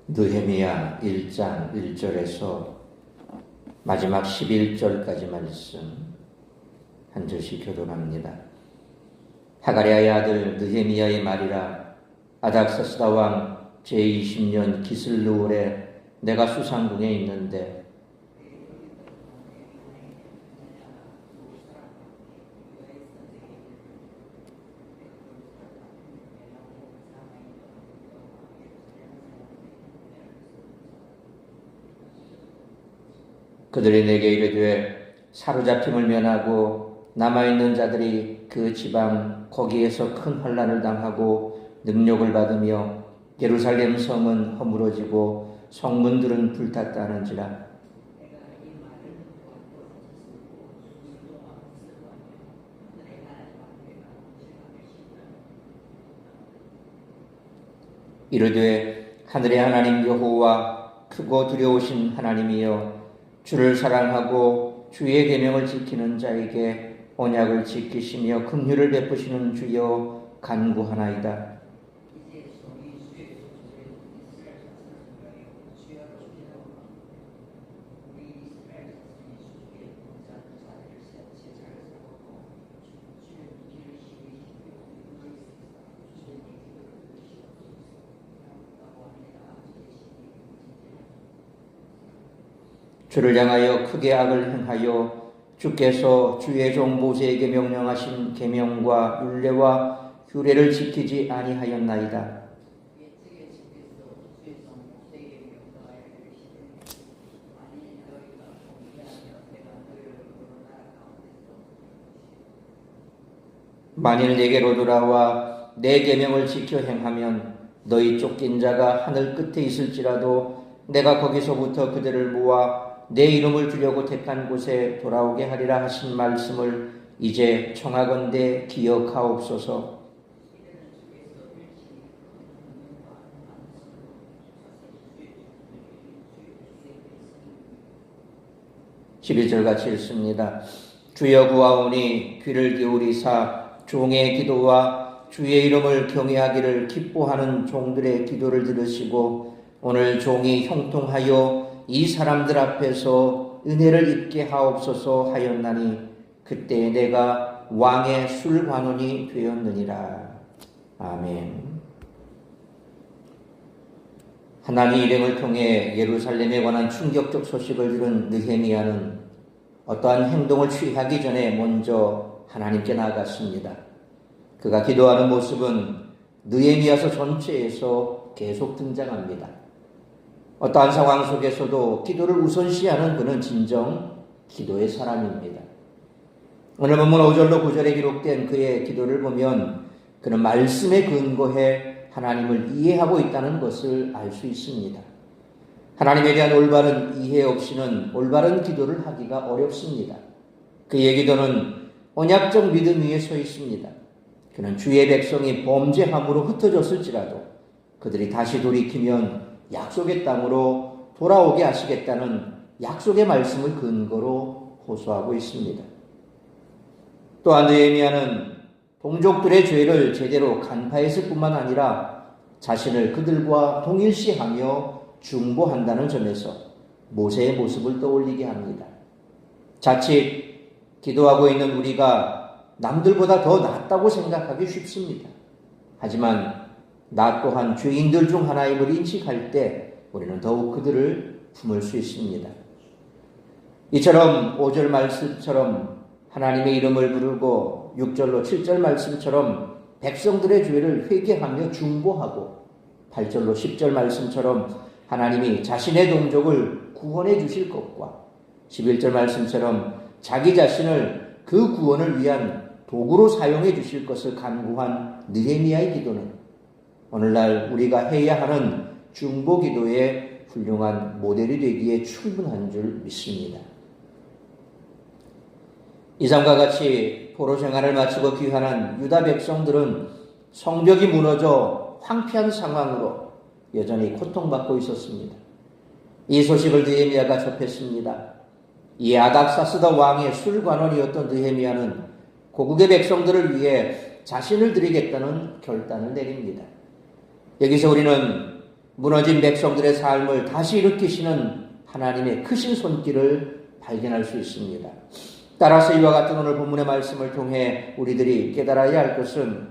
느헤미야 1장 1절에서 마지막 11절까지 말씀 한 절씩 교독합니다. 하가랴의 아들 느헤미야의 말이라. 아닥사스다 왕 제20년 기슬루월에 내가 수상궁에 있는데 그들이 내게 이르되 사로잡힘을 면하고 남아있는 자들이 그 지방 거기에서 큰 환난을 당하고 능욕을 받으며 예루살렘 성은 허물어지고 성문들은 불탔다 하는지라. 이르되 하늘의 하나님 여호와 크고 두려우신 하나님이여 주를 사랑하고 주의 계명을 지키는 자에게 언약을 지키시며 긍휼을 베푸시는 주여 간구하나이다. 주를 향하여 크게 악을 행하여 주께서 주의 종 모세에게 명령하신 계명과 율례와 규례를 지키지 아니하였나이다. 만일 내게로 돌아와 내 계명을 지켜 행하면 너희 쫓긴 자가 하늘 끝에 있을지라도 내가 거기서부터 그들을 모아 내 이름을 주려고 택한 곳에 돌아오게 하리라 하신 말씀을 이제 청하건대 기억하옵소서. (11절) 같이 읽습니다. 주여 구하오니 귀를 기울이사 종의 기도와 주의 이름을 경외하기를 기뻐하는 종들의 기도를 들으시고 오늘 종이 형통하여 이 사람들 앞에서 은혜를 입게 하옵소서 하였나니 그때 내가 왕의 술관원이 되었느니라. 아멘. 하나님 일행을 통해 예루살렘에 관한 충격적 소식을 들은 느헤미야는 어떠한 행동을 취하기 전에 먼저 하나님께 나아갔습니다. 그가 기도하는 모습은 느헤미야서 전체에서 계속 등장합니다. 어떠한 상황 속에서도 기도를 우선시하는 그는 진정 기도의 사람입니다. 오늘 본문 5절로 9절에 기록된 그의 기도를 보면 그는 말씀에 근거해 하나님을 이해하고 있다는 것을 알 수 있습니다. 하나님에 대한 올바른 이해 없이는 올바른 기도를 하기가 어렵습니다. 그의 기도는 언약적 믿음 위에 서 있습니다. 그는 주의 백성이 범죄함으로 흩어졌을지라도 그들이 다시 돌이키면 약속의 땅으로 돌아오게 하시겠다는 약속의 말씀을 근거로 호소하고 있습니다. 또한 느헤미야는 동족들의 죄를 제대로 간파했을 뿐만 아니라 자신을 그들과 동일시하며 중보한다는 점에서 모세의 모습을 떠올리게 합니다. 자칫 기도하고 있는 우리가 남들보다 더 낫다고 생각하기 쉽습니다. 하지만 나 또한 죄인들 중 하나임을 인식할 때 우리는 더욱 그들을 품을 수 있습니다. 이처럼 5절 말씀처럼 하나님의 이름을 부르고 6절로 7절 말씀처럼 백성들의 죄를 회개하며 중보하고 8절로 10절 말씀처럼 하나님이 자신의 동족을 구원해 주실 것과 11절 말씀처럼 자기 자신을 그 구원을 위한 도구로 사용해 주실 것을 간구한 느헤미야의 기도는 오늘날 우리가 해야 하는 중보 기도의 훌륭한 모델이 되기에 충분한 줄 믿습니다. 이상과 같이 포로 생활을 마치고 귀환한 유다 백성들은 성벽이 무너져 황폐한 상황으로 여전히 고통받고 있었습니다. 이 소식을 느헤미야가 접했습니다. 이 아닥사스다 왕의 술관원이었던 느헤미야는 고국의 백성들을 위해 자신을 드리겠다는 결단을 내립니다. 여기서 우리는 무너진 백성들의 삶을 다시 일으키시는 하나님의 크신 손길을 발견할 수 있습니다. 따라서 이와 같은 오늘 본문의 말씀을 통해 우리들이 깨달아야 할 것은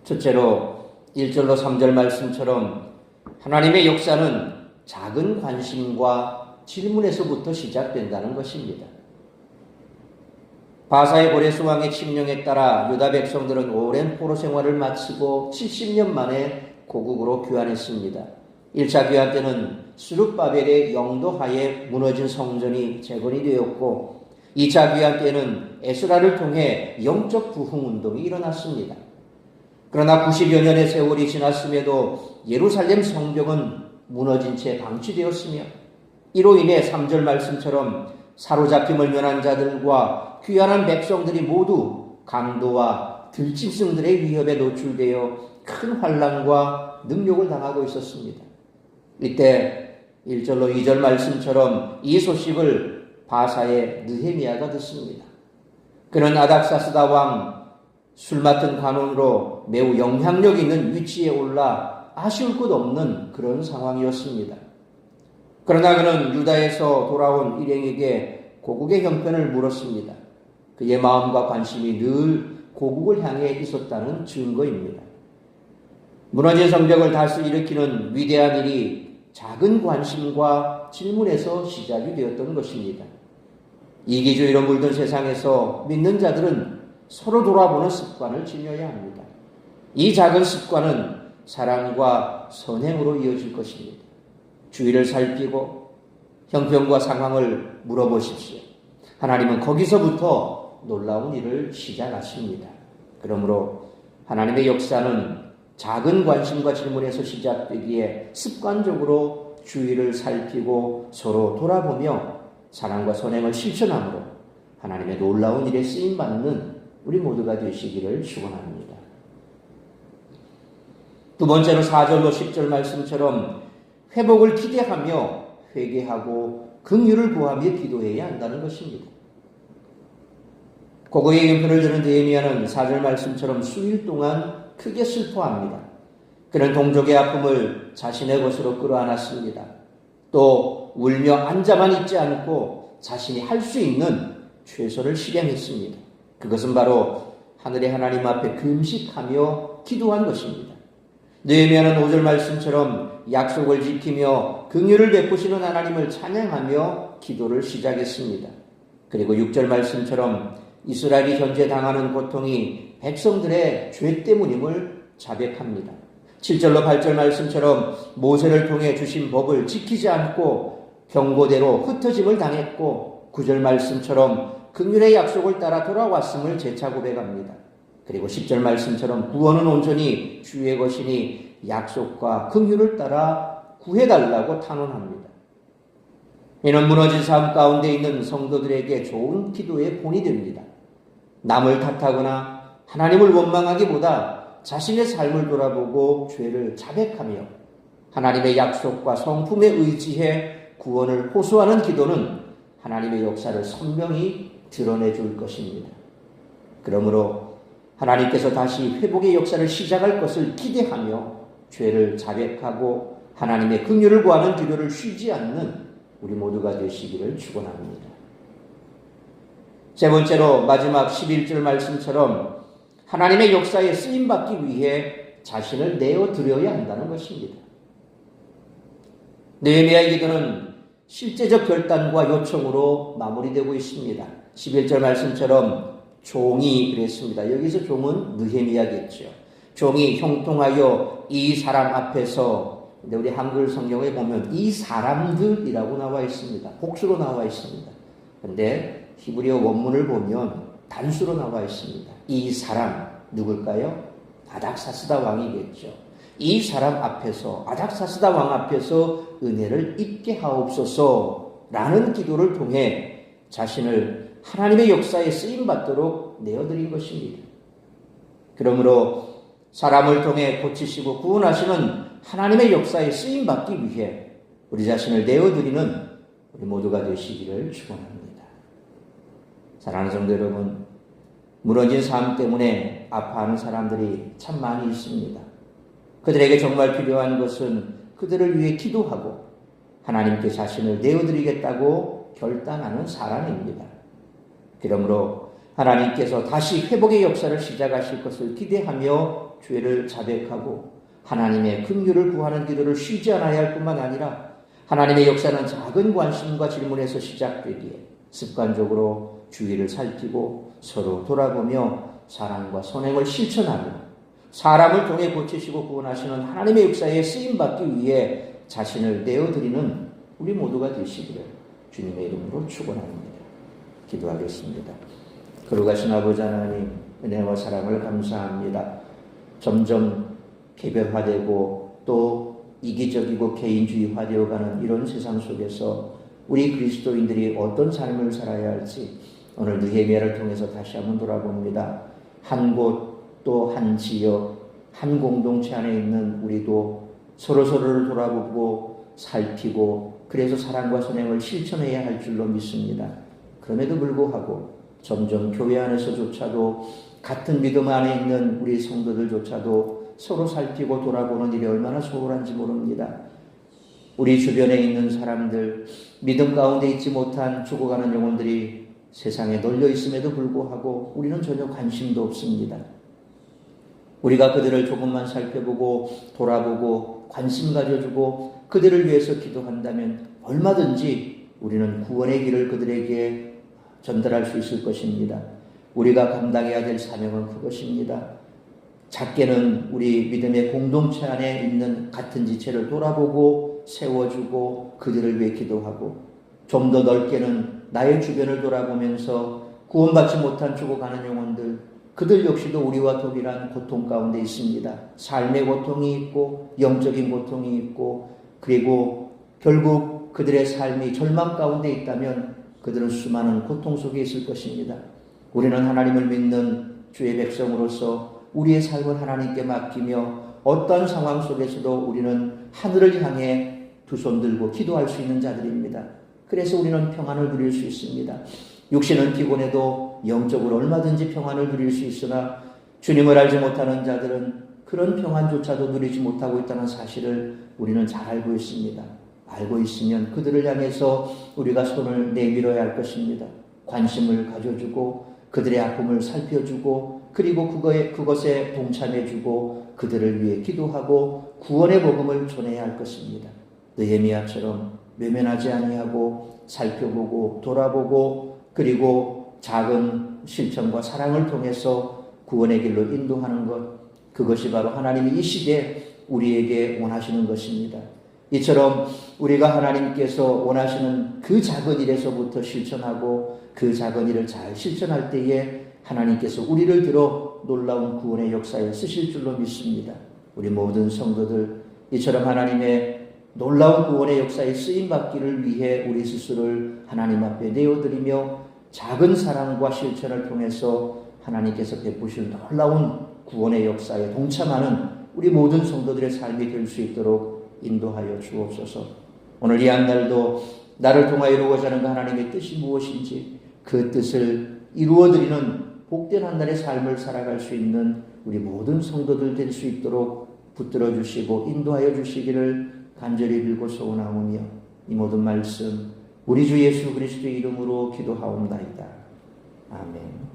첫째로 1절로 3절 말씀처럼 하나님의 역사는 작은 관심과 질문에서부터 시작된다는 것입니다. 바사의 고레스 왕의 칙령에 따라 유다 백성들은 오랜 포로 생활을 마치고 70년 만에 고국으로 귀환했습니다. 1차 귀환 때는 스룹바벨의 영도하에 무너진 성전이 재건이 되었고 2차 귀환 때는 에스라를 통해 영적 부흥운동이 일어났습니다. 그러나 90여 년의 세월이 지났음에도 예루살렘 성벽은 무너진 채 방치되었으며 이로 인해 3절 말씀처럼 사로잡힘을 면한 자들과 귀환한 백성들이 모두 강도와 들짐승들의 위협에 노출되어 큰 환난과 능욕을 당하고 있었습니다. 이때 1절로 2절 말씀처럼 이 소식을 바사의 느헤미야가 듣습니다. 그는 아닥사스다 왕 술 맡은 관원으로 매우 영향력 있는 위치에 올라 아쉬울 것 없는 그런 상황이었습니다. 그러나 그는 유다에서 돌아온 일행에게 고국의 형편을 물었습니다. 그의 마음과 관심이 늘 고국을 향해 있었다는 증거입니다. 무너진 성벽을 다시 일으키는 위대한 일이 작은 관심과 질문에서 시작이 되었던 것입니다. 이기주의로 물든 세상에서 믿는 자들은 서로 돌아보는 습관을 지녀야 합니다. 이 작은 습관은 사랑과 선행으로 이어질 것입니다. 주위를 살피고 형편과 상황을 물어보십시오. 하나님은 거기서부터 놀라운 일을 시작하십니다. 그러므로 하나님의 역사는 작은 관심과 질문에서 시작되기에 습관적으로 주위를 살피고 서로 돌아보며 사랑과 선행을 실천함으로 하나님의 놀라운 일에 쓰임받는 우리 모두가 되시기를 축원합니다. 두 번째로 4절로 10절 말씀처럼 회복을 기대하며 회개하고 긍휼을 구하며 기도해야 한다는 것입니다. 고국의 형편을 들은 느헤미야는 4절 말씀처럼 수일 동안 크게 슬퍼합니다. 그는 동족의 아픔을 자신의 것으로 끌어안았습니다. 또 울며 앉아만 있지 않고 자신이 할 수 있는 최선을 실행했습니다. 그것은 바로 하늘의 하나님 앞에 금식하며 기도한 것입니다. 느헤미야는 5절 말씀처럼 약속을 지키며 긍휼을 베푸시는 하나님을 찬양하며 기도를 시작했습니다. 그리고 6절 말씀처럼 이스라엘이 현재 당하는 고통이 백성들의 죄 때문임을 자백합니다. 7절로 8절 말씀처럼 모세를 통해 주신 법을 지키지 않고 경고대로 흩어짐을 당했고 9절 말씀처럼 긍휼의 약속을 따라 돌아왔음을 재차 고백합니다. 그리고 10절 말씀처럼 구원은 온전히 주의 것이니 약속과 긍휼을 따라 구해달라고 탄원합니다. 이는 무너진 삶 가운데 있는 성도들에게 좋은 기도의 본이 됩니다. 남을 탓하거나 하나님을 원망하기보다 자신의 삶을 돌아보고 죄를 자백하며 하나님의 약속과 성품에 의지해 구원을 호소하는 기도는 하나님의 역사를 선명히 드러내줄 것입니다. 그러므로 하나님께서 다시 회복의 역사를 시작할 것을 기대하며 죄를 자백하고 하나님의 긍휼을 구하는 기도를 쉬지 않는 우리 모두가 되시기를 축원합니다. 세 번째로 마지막 11절 말씀처럼 하나님의 역사에 쓰임받기 위해 자신을 내어드려야 한다는 것입니다. 느헤미야의 기도는 실제적 결단과 요청으로 마무리되고 있습니다. 11절 말씀처럼 종이 그랬습니다. 여기서 종은 느헤미야겠죠. 종이 형통하여 이 사람 앞에서, 근데 우리 한글 성경에 보면 이 사람들이라고 나와 있습니다. 복수로 나와 있습니다. 그런데 히브리어 원문을 보면 단수로 나와 있습니다. 이 사람 누굴까요? 아닥사스다 왕이겠죠. 이 사람 앞에서, 아닥사스다 왕 앞에서 은혜를 입게 하옵소서 라는 기도를 통해 자신을 하나님의 역사에 쓰임받도록 내어드린 것입니다. 그러므로 사람을 통해 고치시고 구원하시는 하나님의 역사에 쓰임받기 위해 우리 자신을 내어드리는 우리 모두가 되시기를 축원합니다. 사랑하는 성도 여러분, 무너진 삶 때문에 아파하는 사람들이 참 많이 있습니다. 그들에게 정말 필요한 것은 그들을 위해 기도하고 하나님께 자신을 내어드리겠다고 결단하는 사람입니다. 그러므로 하나님께서 다시 회복의 역사를 시작하실 것을 기대하며 죄를 자백하고 하나님의 긍휼을 구하는 기도를 쉬지 않아야 할 뿐만 아니라 하나님의 역사는 작은 관심과 질문에서 시작되기에 습관적으로 주위를 살피고 서로 돌아보며 사랑과 선행을 실천하며 사람을 통해 고치시고 구원하시는 하나님의 역사에 쓰임받기 위해 자신을 내어드리는 우리 모두가 되시기를 주님의 이름으로 축원합니다. 기도하겠습니다. 거룩하신 아버지 하나님, 은혜와 사랑을 감사합니다. 점점 개별화되고 또 이기적이고 개인주의화되어가는 이런 세상 속에서 우리 그리스도인들이 어떤 삶을 살아야 할지 오늘 느헤미야를 통해서 다시 한번 돌아봅니다. 한 곳 또 한 지역, 한 공동체 안에 있는 우리도 서로서로를 돌아보고 살피고 그래서 사랑과 선행을 실천해야 할 줄로 믿습니다. 그럼에도 불구하고 점점 교회 안에서조차도 같은 믿음 안에 있는 우리 성도들조차도 서로 살피고 돌아보는 일이 얼마나 소홀한지 모릅니다. 우리 주변에 있는 사람들, 믿음 가운데 있지 못한 죽어가는 영혼들이 세상에 널려 있음에도 불구하고 우리는 전혀 관심도 없습니다. 우리가 그들을 조금만 살펴보고 돌아보고 관심 가져주고 그들을 위해서 기도한다면 얼마든지 우리는 구원의 길을 그들에게 전달할 수 있을 것입니다. 우리가 감당해야 될 사명은 그것입니다. 작게는 우리 믿음의 공동체 안에 있는 같은 지체를 돌아보고 세워주고 그들을 위해 기도하고 좀 더 넓게는 나의 주변을 돌아보면서 구원받지 못한 죽어가는 영혼들 그들 역시도 우리와 동일한 고통 가운데 있습니다. 삶의 고통이 있고 영적인 고통이 있고 그리고 결국 그들의 삶이 절망 가운데 있다면 그들은 수많은 고통 속에 있을 것입니다. 우리는 하나님을 믿는 주의 백성으로서 우리의 삶을 하나님께 맡기며 어떤 상황 속에서도 우리는 하늘을 향해 두 손 들고 기도할 수 있는 자들입니다. 그래서 우리는 평안을 누릴 수 있습니다. 육신은 피곤해도 영적으로 얼마든지 평안을 누릴 수 있으나 주님을 알지 못하는 자들은 그런 평안조차도 누리지 못하고 있다는 사실을 우리는 잘 알고 있습니다. 알고 있으면 그들을 향해서 우리가 손을 내밀어야 할 것입니다. 관심을 가져주고 그들의 아픔을 살펴주고 그리고 그것에 동참해주고 그들을 위해 기도하고 구원의 복음을 전해야 할 것입니다. 느헤미야처럼 외면하지 아니하고 살펴보고 돌아보고 그리고 작은 실천과 사랑을 통해서 구원의 길로 인도하는 것, 그것이 바로 하나님이 이 시대에 우리에게 원하시는 것입니다. 이처럼 우리가 하나님께서 원하시는 그 작은 일에서부터 실천하고 그 작은 일을 잘 실천할 때에 하나님께서 우리를 들어 놀라운 구원의 역사에 쓰실 줄로 믿습니다. 우리 모든 성도들 이처럼 하나님의 놀라운 구원의 역사에 쓰임받기를 위해 우리 스스로를 하나님 앞에 내어드리며 작은 사랑과 실천을 통해서 하나님께서 베푸실 놀라운 구원의 역사에 동참하는 우리 모든 성도들의 삶이 될 수 있도록 인도하여 주옵소서. 오늘 이 한날도 나를 통하여 이루어가자 하는 하나님의 뜻이 무엇인지 그 뜻을 이루어드리는 복된 한날의 삶을 살아갈 수 있는 우리 모든 성도들 될 수 있도록 붙들어 주시고 인도하여 주시기를 간절히 빌고 소원하오며 이 모든 말씀 우리 주 예수 그리스도의 이름으로 기도하옵나이다. 아멘.